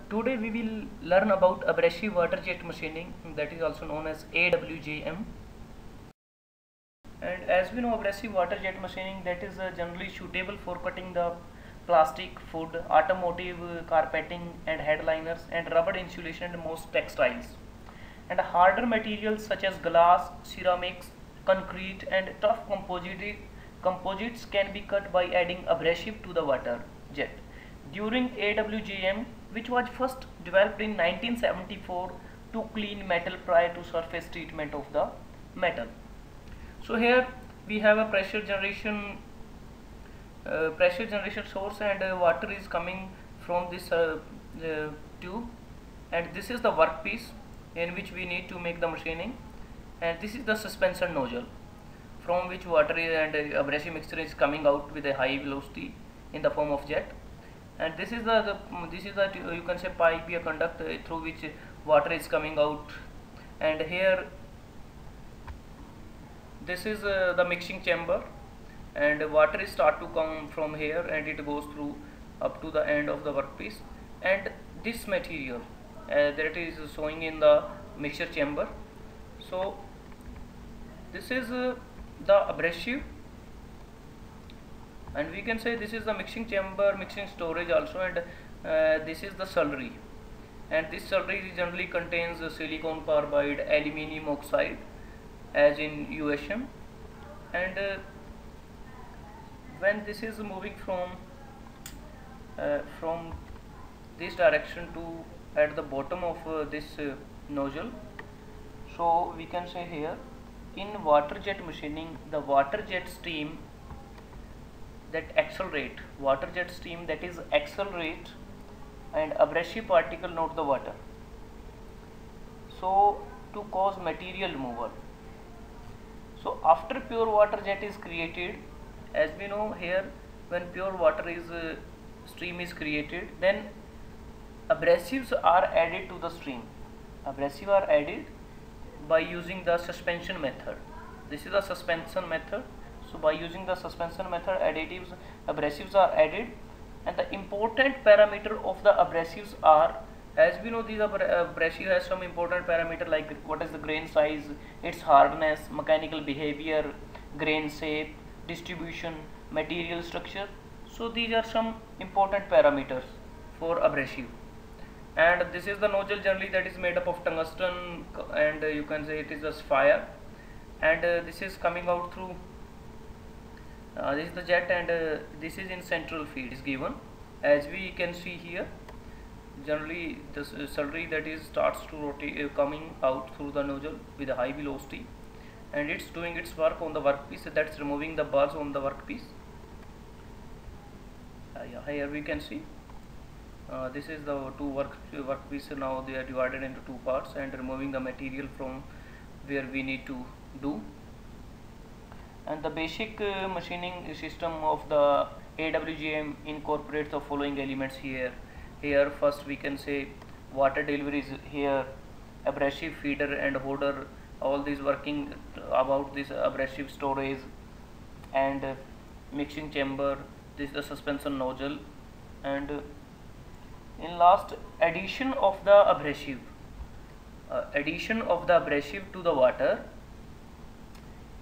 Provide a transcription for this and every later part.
Today we will learn about abrasive water jet machining, that is also known as AWJM. And as we know, abrasive water jet machining, that is generally suitable for cutting the plastic, food, automotive, carpeting and headliners, and rubber insulation and most textiles. And harder materials such as glass, ceramics, concrete and tough composites can be cut by adding abrasive to the water jet. During AWJM, which was first developed in 1974 to clean metal prior to surface treatment of the metal. So here we have a pressure generation source, and water is coming from this tube, and this is the workpiece in which we need to make the machining, and this is the suspension nozzle from which water and abrasive mixture is coming out with a high velocity in the form of jet. And this is the you can say pipe or conduct through which water is coming out. And here this is the mixing chamber, and water is start to come from here and it goes through up to the end of the workpiece. And this material that is showing in the mixture chamber, so this is the abrasive, and we can say this is the mixing chamber, mixing storage also, and this is the slurry, and this slurry generally contains silicon carbide, aluminium oxide as in USM. And when this is moving from this direction to at the bottom of this nozzle, so we can say here in water jet machining, the water jet stream that accelerate, and abrasive particle not the water, so to cause material removal. So after pure water jet is created, as we know here, when pure water is stream is created, then abrasives are added to the stream. Abrasives are added by using the suspension method. This is the suspension method. So by using the suspension method, abrasives are added, and the important parameter of the abrasives are, as we know, these abrasive has some important parameter like what is the grain size, its hardness, mechanical behavior, grain shape, distribution, material structure. So these are some important parameters for abrasive. And this is the nozzle generally that is made up of tungsten, and you can say it is a sapphire, and this is coming out through this is the jet, and this is in central feed is given, as we can see here. Generally this slurry that is starts to rotate coming out through the nozzle with a high velocity, and it's doing its work on the workpiece, that's removing the bars on the workpiece. Here we can see this is the two workpiece. Now they are divided into two parts and removing the material from where we need to do. And the basic machining system of the AWJM incorporates the following elements here. Here first we can say water deliveries here, abrasive feeder and holder, all these working about this abrasive storage, and mixing chamber, this is the suspension nozzle, and in last addition of the abrasive to the water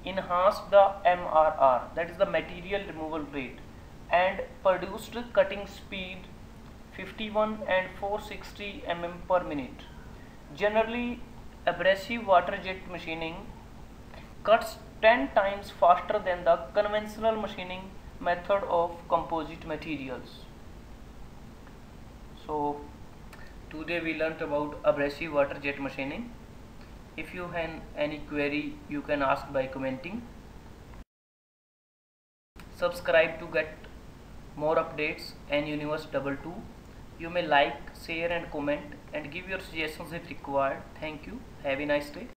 enhanced the MRR, that is the material removal rate, and produced cutting speed 51 and 460 mm per minute. Generally, abrasive water jet machining cuts 10 times faster than the conventional machining method of composite materials. So today we learnt about abrasive water jet machining. If you have any query, you can ask by commenting. Subscribe to get more updates and Universe 22. You may like, share and comment, and give your suggestions if required. Thank you. Have a nice day.